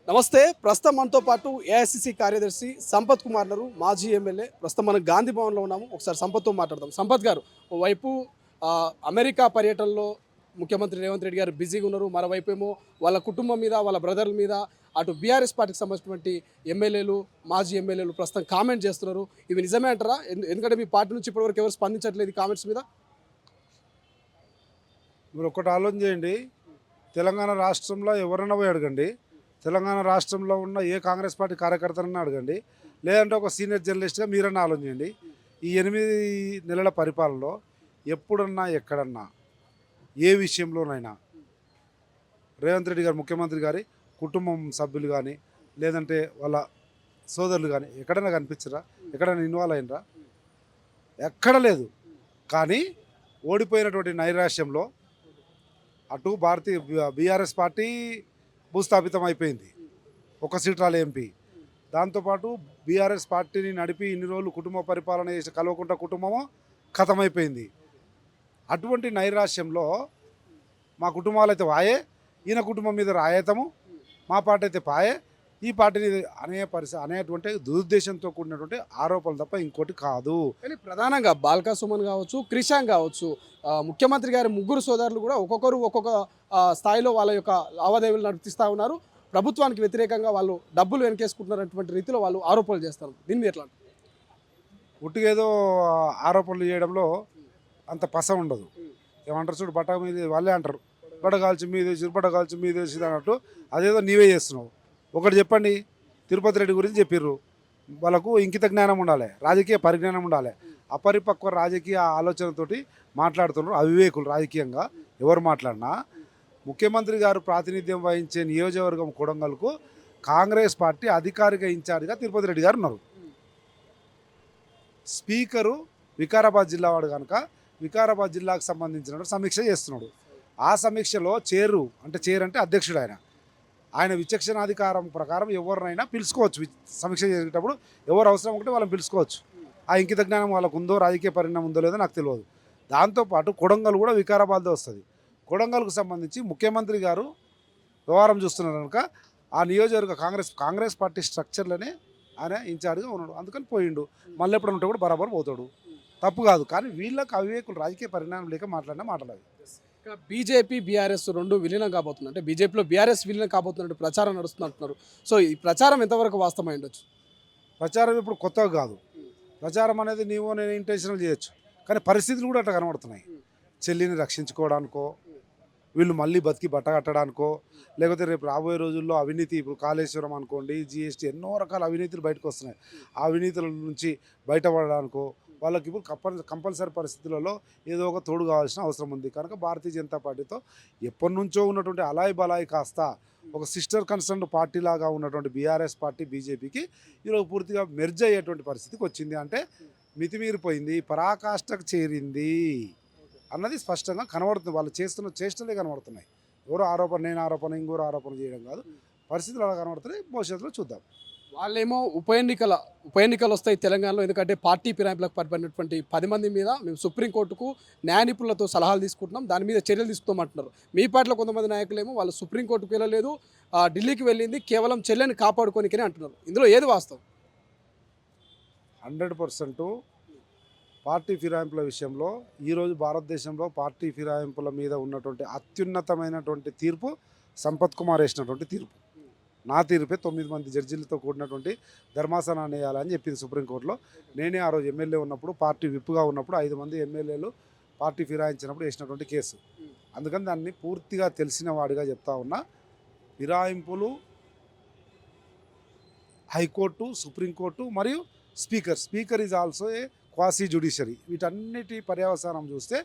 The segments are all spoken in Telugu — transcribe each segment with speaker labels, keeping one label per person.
Speaker 1: నమస్తే. ప్రస్తుతం మనతో పాటు ఏఐసిసి కార్యదర్శి సంపత్ కుమార్ గారు, మాజీ ఎమ్మెల్యే. ప్రస్తుతం మనం గాంధీ భవన్లో ఉన్నాము. ఒకసారి సంపత్తో మాట్లాడదాం. సంపత్ గారు, ఓవైపు అమెరికా పర్యటనలో ముఖ్యమంత్రి రేవంత్ రెడ్డి గారు బిజీగా ఉన్నారు. మరోవైపు ఏమో వాళ్ళ కుటుంబం మీద, వాళ్ళ బ్రదర్ల మీద అటు బీఆర్ఎస్ పార్టీకి సంబంధించినటువంటి ఎమ్మెల్యేలు, మాజీ ఎమ్మెల్యేలు ప్రస్తుతం కామెంట్ చేస్తున్నారు. ఇవి నిజమే అంటారా? ఎందుకంటే మీ పార్టీ నుంచి ఇప్పటివరకు ఎవరు స్పందించట్లేదు ఈ కామెంట్స్ మీద.
Speaker 2: మీరు ఒకటి ఆలోచన చేయండి. తెలంగాణ రాష్ట్రంలో ఎవరైనా పోయి అడగండి. తెలంగాణ రాష్ట్రంలో ఉన్న ఏ కాంగ్రెస్ పార్టీ కార్యకర్తనన్నా అడగండి. లేదంటే ఒక సీనియర్ జర్నలిస్ట్గా మీరన్నా ఆలోచన చేయండి. ఈ 8 నెలల పరిపాలనలో ఎప్పుడన్నా ఎక్కడన్నా ఏ విషయంలోనైనా రేవంత్ రెడ్డి గారు ముఖ్యమంత్రి గారి కుటుంబం సభ్యులు కానీ లేదంటే వాళ్ళ సోదరులు కానీ ఎక్కడైనా కనిపించరా? ఎక్కడైనా ఇన్వాల్వ్ అయినరా? ఎక్కడ లేదు. కానీ ఓడిపోయినటువంటి నైరాశ్యంలో అటు బీఆర్ఎస్ పార్టీ భూస్థాపితం అయిపోయింది. ఒక సీట్ రాలే ఎంపీ. దాంతోపాటు బీఆర్ఎస్ పార్టీని నడిపి ఇన్ని రోజులు కుటుంబ పరిపాలన చేసి కల్వకుంట్ల కుటుంబము ఖతమైపోయింది. అటువంటి నైరాశ్యంలో మా కుటుంబాలు అయితే వాయే, ఈయన కుటుంబం మీద రాయేతము, మా పార్టీ అయితే పాయే, ఈ పార్టీని అనేటువంటి దురుద్దేశంతో కూడినటువంటి ఆరోపణలు తప్ప ఇంకోటి కాదు.
Speaker 1: కానీ ప్రధానంగా బాల్కా సుమన్ కావచ్చు, క్రిషాంగ్ కావచ్చు, ముఖ్యమంత్రి గారి ముగ్గురు సోదరులు కూడా ఒక్కొక్కరు ఒక్కొక్క స్థాయిలో వాళ్ళ యొక్క లావాదేవీలు నడిపిస్తూ ఉన్నారు. ప్రభుత్వానికి వ్యతిరేకంగా వాళ్ళు డబ్బులు వెనకేసుకుంటున్నటువంటి రీతిలో వాళ్ళు ఆరోపణలు చేస్తారు. దీన్ని ఎట్లా?
Speaker 2: ఉట్టిగా ఏదో ఆరోపణలు చేయడంలో అంత పస ఉండదు. ఏమంటారు చూడు, బట్ట మీద వాళ్ళే అంటారు, బట్టగాల్చి మీదేసి బట్టగాల్చి మీదేసి అన్నట్టు అదేదో నీవే చేస్తున్నావు. ఒకటి చెప్పండి, తిరుపతి రెడ్డి గురించి చెప్పిర్రు. వాళ్ళకు ఇంకిత జ్ఞానం ఉండాలి, రాజకీయ పరిజ్ఞానం ఉండాలి. అపరిపక్వ రాజకీయ ఆలోచనతోటి మాట్లాడుతున్నారు అవివేకులు. రాజకీయంగా ఎవరు మాట్లాడినా ముఖ్యమంత్రి గారు ప్రాతినిధ్యం వహించే నియోజకవర్గం కొడంగల్కు కాంగ్రెస్ పార్టీ అధికారిక ఇన్ఛార్జిగా తిరుపతి రెడ్డి గారు ఉన్నారు. స్పీకరు వికారాబాద్ జిల్లా వాడు కనుక వికారాబాద్ జిల్లాకు సంబంధించిన సమీక్ష చేస్తున్నాడు. ఆ సమీక్షలో చైర్ అంటే అధ్యక్షుడు ఆయన విచక్షణాధికారం ప్రకారం ఎవరినైనా పిలుచుకోవచ్చు. సమీక్ష చేసేటప్పుడు ఎవరు అవసరం ఉంటే వాళ్ళని పిలుచుకోవచ్చు. ఆ ఇంకిత జ్ఞానం వాళ్ళకు ఉందో, రాజకీయ పరిణామం ఉందో లేదో నాకు తెలియదు. దాంతోపాటు కొడంగల్ కూడా వికారాబాద్లో వస్తుంది. కొడంగల్కు సంబంధించి ముఖ్యమంత్రి గారు వ్యవహారం చూస్తున్నారు కనుక ఆ నియోజకవర్గ కాంగ్రెస్ పార్టీ స్ట్రక్చర్లోనే ఆయన ఇన్ఛార్జ్గా ఉన్నాడు. అందుకని పోయిండు. మళ్ళీ ఎప్పుడు ఉంటే కూడా బరాబర్ పోతాడు. తప్పు కాదు. కానీ వీళ్ళకి అవివేకులు రాజకీయ పరిణామం లేక మాట్లాడిన మాటలు అవి.
Speaker 1: బీజేపీ బీఆర్ఎస్ రెండు విలీనం కాబోతుంది, అంటే బీజేపీలో బీఆర్ఎస్ విలీనం కాబోతున్నట్టు ప్రచారం నడుస్తుంది అంటున్నారు. సో ఈ ప్రచారం ఎంతవరకు వాస్తవమై ఉండొచ్చు?
Speaker 2: ప్రచారం ఇప్పుడు కొత్తగా కాదు. ప్రచారం అనేది నేను ఇంటెన్షనల్ చేయొచ్చు, కానీ పరిస్థితులు కూడా అట్లా కనబడుతున్నాయి. చెల్లిని రక్షించుకోవడానికో, వీళ్ళు మళ్ళీ బతికి బట్ట కట్టడానికో, లేకపోతే రేపు రాబోయే రోజుల్లో అవినీతి, ఇప్పుడు కాళేశ్వరం అనుకోండి, జీఎస్టీ, ఎన్నో రకాల అవినీతులు బయటకు వస్తున్నాయి. ఆ అవినీతుల నుంచి బయటపడడానికో వాళ్ళకి ఇప్పుడు కంపల్సరీ పరిస్థితులలో ఏదో ఒక తోడు కావాల్సిన అవసరం ఉంది. కనుక భారతీయ జనతా పార్టీతో ఎప్పటి నుంచో ఉన్నటువంటి అలాయి బలాయి కాస్త ఒక సిస్టర్ కన్సర్న్ పార్టీ లాగా ఉన్నటువంటి బీఆర్ఎస్ పార్టీ బీజేపీకి ఈరోజు పూర్తిగా మెర్జ్ అయ్యేటువంటి పరిస్థితికి వచ్చింది. అంటే మితిమీరిపోయింది, పరాకాష్ఠకు చేరింది అన్నది స్పష్టంగా కనబడుతుంది. వాళ్ళు చేస్తున్న చేష్టలే కనబడుతున్నాయి. ఎవరో ఆరోపణ, నేను ఆరోపణ, ఇంకోరు ఆరోపణ చేయడం కాదు. పరిస్థితులు అలా కనబడుతున్నాయి. భవిష్యత్తులో చూద్దాం.
Speaker 1: వాళ్ళేమో ఉప ఎన్నికలు వస్తాయి తెలంగాణలో, ఎందుకంటే పార్టీ ఫిరాయింపులకు పడిపోయినటువంటి 10 మంది మీద మేము సుప్రీంకోర్టుకు న్యాయ నిపుణులతో సలహాలు తీసుకుంటున్నాం, దాని మీద చర్యలు తీసుకుంటామంటున్నారు. మీ పార్టీలో కొంతమంది నాయకులేమో వాళ్ళు సుప్రీంకోర్టుకు వెళ్ళలేదు, ఢిల్లీకి వెళ్ళింది కేవలం చెల్లెని కాపాడుకోనికనే అంటున్నారు. ఇందులో ఏది వాస్తవం?
Speaker 2: 100% పార్టీ ఫిరాయింపుల విషయంలో ఈరోజు భారతదేశంలో పార్టీ ఫిరాయింపుల మీద ఉన్నటువంటి అత్యున్నతమైనటువంటి తీర్పు సంపత్ కుమార్ వేసినటువంటి తీర్పు. నా తీర్పే 9 మంది జడ్జీలతో కూడినటువంటి ధర్మాసనాన్ని వేయాలని చెప్పింది సుప్రీంకోర్టులో. నేనే ఆ రోజు ఎమ్మెల్యే ఉన్నప్పుడు, పార్టీ విప్పుగా ఉన్నప్పుడు 5 మంది ఎమ్మెల్యేలు పార్టీ ఫిరాయించినప్పుడు వేసినటువంటి కేసు. అందుకని దాన్ని పూర్తిగా తెలిసిన వాడిగా చెప్తా ఉన్నా. ఫిరాయింపులు హైకోర్టు, సుప్రీంకోర్టు మరియు speaker is also a quasi judiciary. వీటన్నిటి పర్యవసానం చూస్తే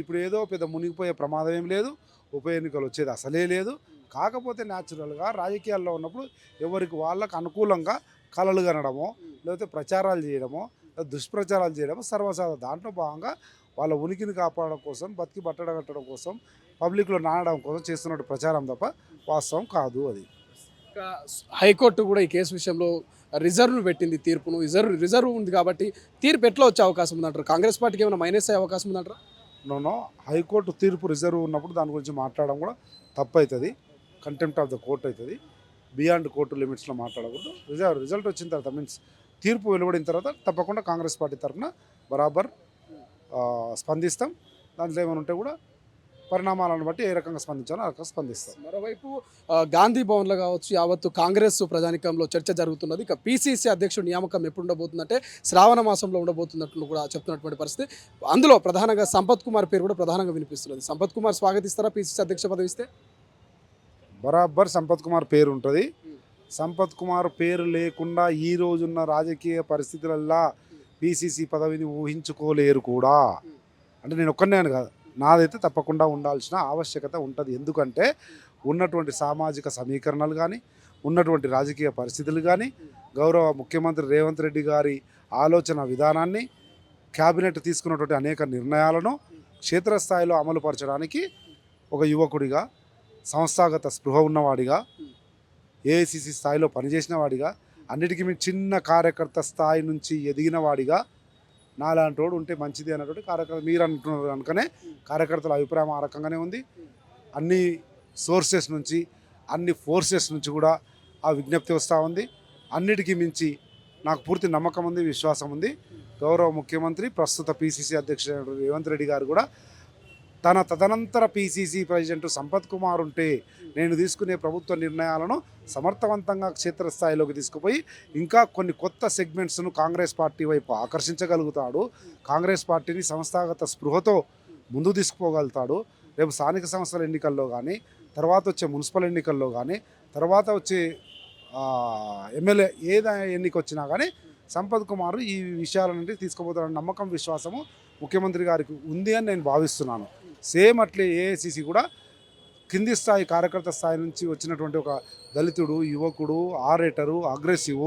Speaker 2: ఇప్పుడు ఏదో పెద్ద మునిగిపోయే ప్రమాదం ఏం లేదు. ఉప ఎన్నికలు వచ్చేది అసలే లేదు. కాకపోతే న్యాచురల్గా రాజకీయాల్లో ఉన్నప్పుడు ఎవరికి వాళ్ళకు అనుకూలంగా కలలు కనడమో, లేకపోతే ప్రచారాలు చేయడమో, దుష్ప్రచారాలు చేయడమో సర్వసాధారణ. దాంట్లో భాగంగా వాళ్ళ ఉనికిని కాపాడడం కోసం, బతికి బట్టడ కట్టడం కోసం, పబ్లిక్లో నానడం కోసం చేస్తున్నట్టు ప్రచారం తప్ప వాస్తవం కాదు అది.
Speaker 1: హైకోర్టు కూడా ఈ కేసు విషయంలో రిజర్వ్ పెట్టింది తీర్పును. రిజర్వ్ ఉంది కాబట్టి తీర్పు ఎట్లా వచ్చే అవకాశం ఉందంటారు? కాంగ్రెస్ పార్టీకి ఏమైనా మైనస్ అయ్యే అవకాశం ఉందంటారా?
Speaker 2: నో, హైకోర్టు తీర్పు రిజర్వ్ ఉన్నప్పుడు దాని గురించి మాట్లాడడం కూడా తప్పు అవుతుంది. కంటెంప్ట్ ఆఫ్ ద కోర్ట్ అవుతుంది. బియాండ్ కోర్టు లిమిట్స్లో మాట్లాడకూడదు. రిజల్ట్ వచ్చిన తర్వాత మీన్స్ తీర్పు వెలువడిన తర్వాత తప్పకుండా కాంగ్రెస్ పార్టీ తరఫున బరాబర్ స్పందిస్తాం. దాంట్లో ఏమైనా ఉంటే కూడా పరిణామాలను బట్టి ఏ రకంగా స్పందించాలో ఆ రకంగా స్పందిస్తాం.
Speaker 1: మరోవైపు గాంధీ భవన్లో కావచ్చు యావత్తు కాంగ్రెస్ ప్రజానికంలో చర్చ జరుగుతున్నది. ఇక పీసీసీ అధ్యక్షుడు నియామకం ఎప్పుడు ఉండబోతుందంటే శ్రావణ మాసంలో ఉండబోతున్నట్లు కూడా చెప్తున్నటువంటి పరిస్థితి. అందులో ప్రధానంగా సంపత్ కుమార్ పేరు కూడా ప్రధానంగా వినిపిస్తున్నది. సంపత్ కుమార్ స్వాగతిస్తారా పీసీసీ అధ్యక్ష పదవి ఇస్తే?
Speaker 2: బరాబర్ సంపత్ కుమార్ పేరు ఉంటుంది. సంపత్ కుమార్ పేరు లేకుండా ఈ రోజున్న రాజకీయ పరిస్థితులల్లా పీసీసీ పదవిని ఊహించుకోలేరు కూడా. అంటే నేను ఒక్కనే కాదు, నాదైతే తప్పకుండా ఉండాల్సిన ఆవశ్యకత ఉంటుంది. ఎందుకంటే ఉన్నటువంటి సామాజిక సమీకరణలు కానీ, ఉన్నటువంటి రాజకీయ పరిస్థితులు కానీ, గౌరవ ముఖ్యమంత్రి రేవంత్ రెడ్డి గారి ఆలోచన విధానాన్ని, క్యాబినెట్ తీసుకున్నటువంటి అనేక నిర్ణయాలను క్షేత్రస్థాయిలో అమలుపరచడానికి ఒక యువకుడిగా, సంస్థాగత స్పృహ ఉన్నవాడిగా, ఏఐసిసి స్థాయిలో పనిచేసిన వాడిగా, అన్నిటికీ మీ చిన్న కార్యకర్త స్థాయి నుంచి ఎదిగిన వాడిగా నాలాంటి వాడు ఉంటే మంచిది అన్నటువంటి కార్యకర్త మీరు అంటున్నారు కనుకనే కార్యకర్తల అభిప్రాయం ఆ రకంగానే ఉంది. అన్ని సోర్సెస్ నుంచి, అన్ని ఫోర్సెస్ నుంచి కూడా ఆ విజ్ఞప్తి వస్తూ ఉంది. అన్నిటికీ మించి నాకు పూర్తి నమ్మకం ఉంది, విశ్వాసం ఉంది. గౌరవ ముఖ్యమంత్రి ప్రస్తుత పీసీసీ అధ్యక్షుడు రేవంత్ రెడ్డి గారు కూడా తన తదనంతర పీసీసీ ప్రెసిడెంట్ సంపత్ కుమార్ ఉంటే నేను తీసుకునే ప్రభుత్వ నిర్ణయాలను సమర్థవంతంగా క్షేత్రస్థాయిలోకి తీసుకుపోయి ఇంకా కొన్ని కొత్త సెగ్మెంట్స్ను కాంగ్రెస్ పార్టీ వైపు ఆకర్షించగలుగుతాడు. కాంగ్రెస్ పార్టీని సంస్థాగత స్పృహతో ముందుకు తీసుకుపోగలుగుతాడు. రేపు స్థానిక సంస్థల ఎన్నికల్లో కానీ, తర్వాత వచ్చే మున్సిపల్ ఎన్నికల్లో కానీ, తర్వాత వచ్చే ఎమ్మెల్యే ఎన్నిక వచ్చినా కానీ సంపత్ కుమార్ ఈ విషయాల నుండి తీసుకుపోతాడన్న నమ్మకం, విశ్వాసము ముఖ్యమంత్రి గారికి ఉంది అని నేను భావిస్తున్నాను. సేమ్ అట్లే ఏఐసిసి కూడా కింది స్థాయి కార్యకర్త స్థాయి నుంచి వచ్చినటువంటి ఒక దళితుడు, యువకుడు, ఆరేటరు, అగ్రెసివ్,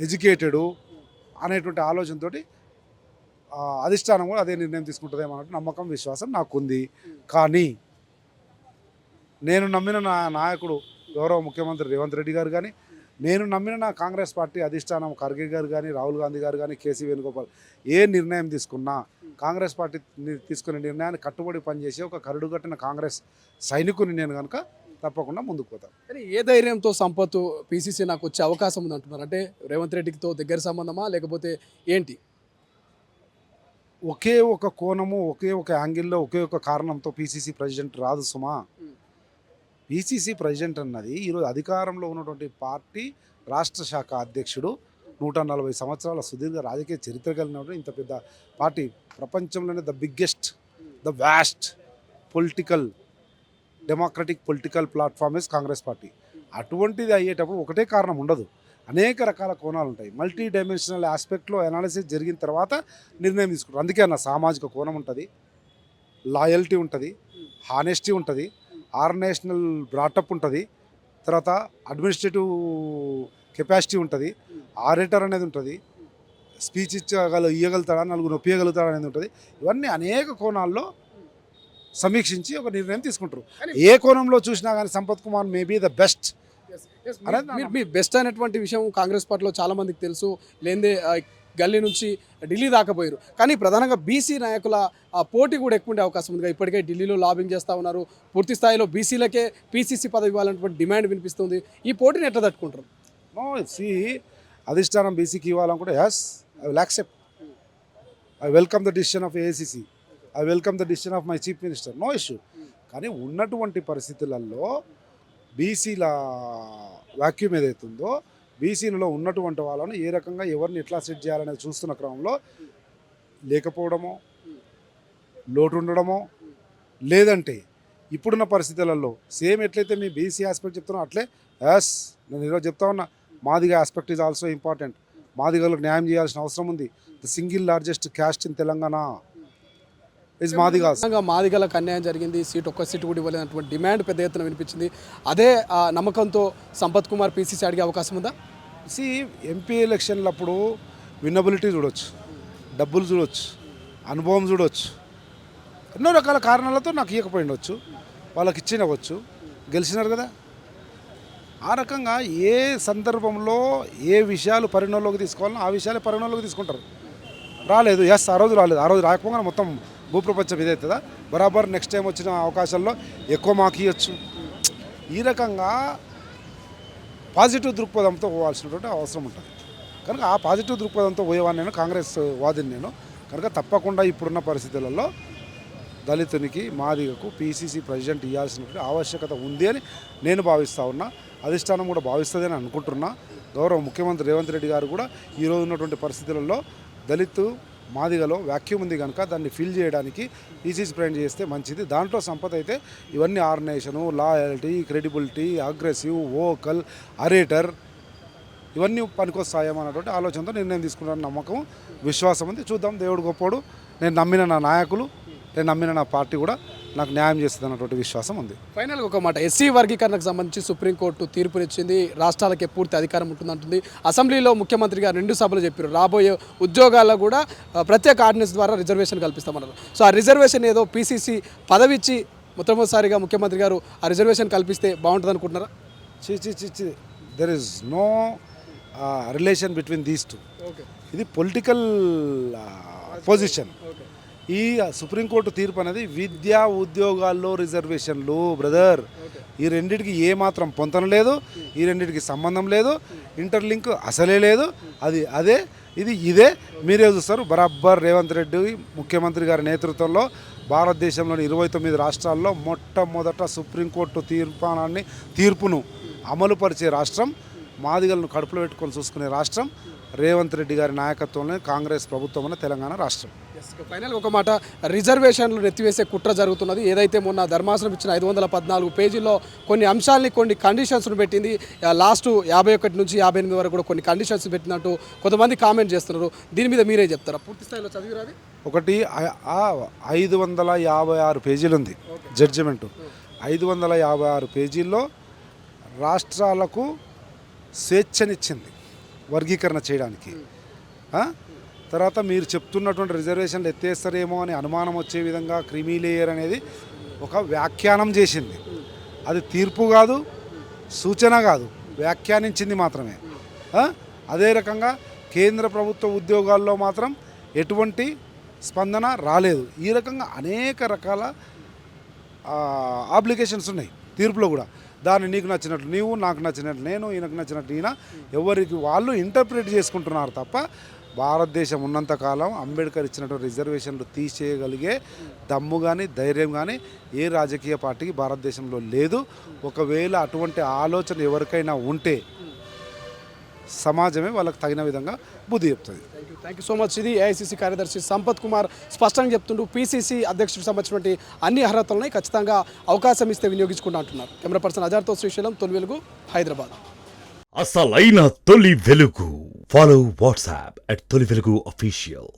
Speaker 2: ఎడ్యుకేటెడు అనేటువంటి ఆలోచనతో అధిష్టానం కూడా అదే నిర్ణయం తీసుకుంటుందేమో అన్నట్టు నమ్మకం, విశ్వాసం నాకుంది. కానీ నేను నమ్మిన నా నాయకుడు గౌరవ ముఖ్యమంత్రి రేవంత్ రెడ్డి గారు కానీ, నేను నమ్మిన నా కాంగ్రెస్ పార్టీ అధిష్టానం ఖర్గే గారు కానీ, రాహుల్ గాంధీ గారు కానీ, కేసీ వేణుగోపాల్ ఏ నిర్ణయం తీసుకున్నా కాంగ్రెస్ పార్టీ తీసుకునే నిర్ణయాన్ని కట్టుబడి పనిచేసి ఒక కరుడుగట్టిన కాంగ్రెస్ సైనికుని నేను కనుక తప్పకుండా ముందుకు పోతాను.
Speaker 1: కానీ ఏ ధైర్యంతో సంపత్ పీసీసీ నాకు వచ్చే అవకాశం ఉంది అంటున్నారు? అంటే రేవంత్ రెడ్డితో దగ్గర సంబంధమా లేకపోతే ఏంటి?
Speaker 2: ఒకే ఒక కోణము, ఒకే ఒక యాంగిల్లో, ఒకే ఒక కారణంతో పీసీసీ ప్రెసిడెంట్ రాదు సుమా. పీసీసీ ప్రెసిడెంట్ అన్నది ఈరోజు అధికారంలో ఉన్నటువంటి పార్టీ రాష్ట్ర శాఖ అధ్యక్షుడు, 140 సంవత్సరాల సుదీర్ఘ రాజకీయ చరిత్ర కలిగిన ఇంత పెద్ద పార్టీ, ప్రపంచంలోనే the biggest, the vast political, democratic political platform is Congress party. అటువంటిది అయ్యేటప్పుడు ఒకటే కారణం ఉండదు, అనేక రకాల కోణాలు ఉంటాయి. మల్టీ డైమెన్షనల్ ఆస్పెక్ట్లో అనాలిసిస్ జరిగిన తర్వాత నిర్ణయం తీసుకుంటారు. అందుకే అన్న సామాజిక కోణం ఉంటుంది, లాయల్టీ ఉంటుంది, హానెస్టీ ఉంటుంది, ఆర్గనైజేషనల్ బ్రాటప్ ఉంటుంది, తర్వాత అడ్మినిస్ట్రేటివ్ కెపాసిటీ ఉంటుంది, ఆరేటర్ అనేది ఉంటుంది, స్పీచ్ ఇవ్వగలుగుతాడా, నలుగురు నొప్పియగలుగుతాడా అనేది ఉంటుంది. ఇవన్నీ అనేక కోణాల్లో సమీక్షించి ఒక నిర్ణయం తీసుకుంటారు. ఏ కోణంలో చూసినా కానీ Sampath Kumar maybe the best.
Speaker 1: Me best అనేటువంటి విషయం కాంగ్రెస్ పార్టీలో చాలా మందికి తెలుసు. లేదే గల్లీ నుంచి ఢిల్లీ దాకా పోయారు. కానీ ప్రధానంగా బీసీ నాయకుల పోటీ కూడా ఎక్కువ ఉండే అవకాశం ఉంది. ఇప్పటికే ఢిల్లీలో లాబింగ్ చేస్తూ ఉన్నారు. పూర్తి స్థాయిలో బీసీలకే పీసీసీ పదవి ఇవ్వాలన్నటువంటి డిమాండ్ వినిపిస్తుంది. ఈ పోటీని ఎట్లా తట్టుకుంటారు?
Speaker 2: అధిష్టానం బీసీకి ఇవ్వాలనుకుంటే yes, I will accept. I welcome the decision of AICC, I welcome the decision of my chief minister, no issue. కానీ ఉన్నటువంటి పరిస్థితులలో బీసీల వాక్యూమ్ ఏదైతుందో, బీసీలలో ఉన్నటువంటి వాళ్ళను ఏ రకంగా ఎవరిని ఎట్లా సెట్ చేయాలనేది చూస్తున్న క్రమంలో లేకపోవడమో, లోటు ఉండడమో, లేదంటే ఇప్పుడున్న పరిస్థితులలో సేమ్ ఎట్లయితే మీ బీసీ ఆస్పెక్ట్ చెప్తున్నా అట్లే ఎస్ నేను ఈరోజు చెప్తా ఉన్నా, Madiga aspect is also important. మాదిగలకు న్యాయం చేయాల్సిన అవసరం ఉంది. The single largest caste in Telangana is Madigas.
Speaker 1: మాదిగలకు అన్యాయం జరిగింది, ఒక్క సీటు కూడా ఇవ్వలేనటువంటి డిమాండ్ పెద్ద ఎత్తున వినిపించింది. అదే నమ్మకంతో సంపత్ కుమార్ పీసీసీ అడిగే అవకాశం ఉందా?
Speaker 2: ఎంపీ ఎలక్షన్లప్పుడు విన్నబిలిటీ చూడొచ్చు, డబ్బులు చూడొచ్చు, అనుభవం చూడొచ్చు, ఎన్నో రకాల కారణాలతో నాకు ఇవ్వకపోయిండొచ్చు, వాళ్ళకి ఇచ్చినవచ్చు, గెలిచినారు కదా. ఆ రకంగా ఏ సందర్భంలో ఏ విషయాలు పరిగణలోకి తీసుకోవాలో ఆ విషయాలే పరిగణలోకి తీసుకుంటారు. రాలేదు, ఎస్ ఆ రోజు రాలేదు, ఆ రోజు రాకపోగా మొత్తం భూప్రపంచం ఇదవుతుందా, బరాబర్ నెక్స్ట్ టైం వచ్చిన అవకాశాల్లో ఎక్కువ మాకు ఇవ్వచ్చు. ఈ రకంగా పాజిటివ్ దృక్పథంతో పోవాల్సినటువంటి అవసరం ఉంటుంది. కనుక ఆ పాజిటివ్ దృక్పథంతో పోయేవాడిని నేను, కాంగ్రెస్ వాదిని నేను. కనుక తప్పకుండా ఇప్పుడున్న పరిస్థితులలో దళితునికి మాదిగకు పీసీసీ ప్రెసిడెంట్ ఇవ్వాల్సినటువంటి ఆవశ్యకత ఉంది అని నేను భావిస్తూ ఉన్నా. అధిష్టానం కూడా భావిస్తుంది అని అనుకుంటున్నా. గౌరవ ముఖ్యమంత్రి రేవంత్ రెడ్డి గారు కూడా ఈరోజు ఉన్నటువంటి పరిస్థితులలో దళిత్ మాదిగలో వ్యాక్యూమ్ ఉంది కనుక దాన్ని ఫిల్ చేయడానికి పీసీసీ ప్రెసిడెంట్ చేస్తే మంచిది. దాంట్లో సంపద అయితే ఇవన్నీ organisation, loyalty, credibility, aggressive, vocal, orator ఇవన్నీ పనికొస్తాయేమో అన్నటువంటి ఆలోచనతో నిర్ణయం తీసుకున్న నమ్మకం, విశ్వాసం ఉంది. చూద్దాం, దేవుడు గొప్పోడు. నేను నమ్మిన నా నాయకులు, నేను నమ్మిన నా పార్టీ కూడా నాకు న్యాయం చేస్తుంది అన్నటువంటి విశ్వాసం ఉంది.
Speaker 1: ఫైనల్గా ఒక మాట, ఎస్సీ వర్గీకరణకు సంబంధించి సుప్రీంకోర్టు తీర్పునిచ్చింది. రాష్ట్రాలకే పూర్తి అధికారం ఉంటుందంటుంది. అసెంబ్లీలో ముఖ్యమంత్రి గారు 2 సభలు చెప్పారు, రాబోయే ఉద్యోగాల్లో కూడా ప్రత్యేక ఆర్డినెన్స్ ద్వారా రిజర్వేషన్ కల్పిస్తామన్నారు. సో ఆ రిజర్వేషన్ ఏదో పీసీసీ పదవి ఇచ్చి మొట్టమొదటిసారిగా ముఖ్యమంత్రి గారు ఆ రిజర్వేషన్ కల్పిస్తే బాగుంటుంది అనుకుంటున్నారా?
Speaker 2: See there is no relation between these two. ఇది పొలిటికల్ పొజిషన్. ఈ సుప్రీంకోర్టు తీర్పు అనేది విద్యా ఉద్యోగాల్లో రిజర్వేషన్లు బ్రదర్, ఈ రెండింటికి ఏమాత్రం పొంతన లేదు, ఈ రెండింటికి సంబంధం లేదు, ఇంటర్లింక్ అసలే లేదు. అది అదే, ఇది ఇదే. మీరే చూస్తారు, బరాబర్ రేవంత్ రెడ్డి ముఖ్యమంత్రి గారి నేతృత్వంలో భారతదేశంలోని 29 రాష్ట్రాల్లో మొట్టమొదట సుప్రీంకోర్టు తీర్పును అమలుపరిచే రాష్ట్రం, మాదిగలను కడుపులో పెట్టుకొని చూసుకునే రాష్ట్రం రేవంత్ రెడ్డి గారి నాయకత్వంలోని కాంగ్రెస్ ప్రభుత్వంలో తెలంగాణ రాష్ట్రం.
Speaker 1: ఫైనల్ ఒక మాట, రిజర్వేషన్లు నెత్తివేసే కుట్ర జరుగుతున్నది. ఏదైతే మొన్న ధర్మాసనం ఇచ్చిన 514 పేజీల్లో కొన్ని అంశాలని, కొన్ని కండిషన్స్ను పెట్టింది. లాస్ట్ 51 నుంచి 58 వరకు కూడా కొన్ని కండిషన్స్ పెట్టినట్టు కొంతమంది కామెంట్ చేస్తున్నారు. దీని మీద మీరే చెప్తారా? పూర్తి స్థాయిలో చదివిరాది.
Speaker 2: ఒకటి 556 పేజీలు ఉంది జడ్జిమెంటు. 556 పేజీల్లో రాష్ట్రాలకు స్వేచ్ఛనిచ్చింది వర్గీకరణ చేయడానికి. తర్వాత మీరు చెప్తున్నటువంటి రిజర్వేషన్లు ఎత్తేస్తారేమో అని అనుమానం వచ్చే విధంగా క్రిమీ లేయర్ అనేది ఒక వ్యాఖ్యానం చేసింది. అది తీర్పు కాదు, సూచన కాదు, వ్యాఖ్యానించింది మాత్రమే. అదే రకంగా కేంద్ర ప్రభుత్వ ఉద్యోగాల్లో మాత్రం ఎటువంటి స్పందన రాలేదు. ఈ రకంగా అనేక రకాల అప్లికేషన్స్ ఉన్నాయి తీర్పులో కూడా. దాన్ని నీకు నచ్చినట్లు నీవు, నాకు నచ్చినట్లు నేను, ఈయనకు నచ్చినట్లు ఈయన, ఎవరికి వాళ్ళు ఇంటర్ప్రిట్ చేసుకుంటున్నారు తప్ప భారతదేశం ఉన్నంతకాలం అంబేద్కర్ ఇచ్చినటువంటి రిజర్వేషన్లు తీసేయగలిగే దమ్ము కానీ ధైర్యం కానీ ఏ రాజకీయ పార్టీకి భారతదేశంలో లేదు. ఒకవేళ అటువంటి ఆలోచన ఎవరికైనా ఉంటే సమాజమే వాళ్ళకి తగిన విధంగా బుద్ధి చెప్తుంది.
Speaker 1: Thank you so much. ఇది ఏఐసీసీ కార్యదర్శి సంపత్ కుమార్ స్పష్టంగా చెప్తుంటూ పీసీసీ అధ్యక్షుడికి సంబంధించినటువంటి అన్ని అర్హతలని ఖచ్చితంగా అవకాశం ఇస్తే వినియోగించుకుంటా అంటున్నారు. కెమెరా పర్సన్ అజార్తో శ్రీశైలం, తొలి వెలుగు, హైదరాబాద్.
Speaker 3: అసలైన తొలి వెలుగు. ఫాలో వాట్సాప్ @తొలి వెలుగు official.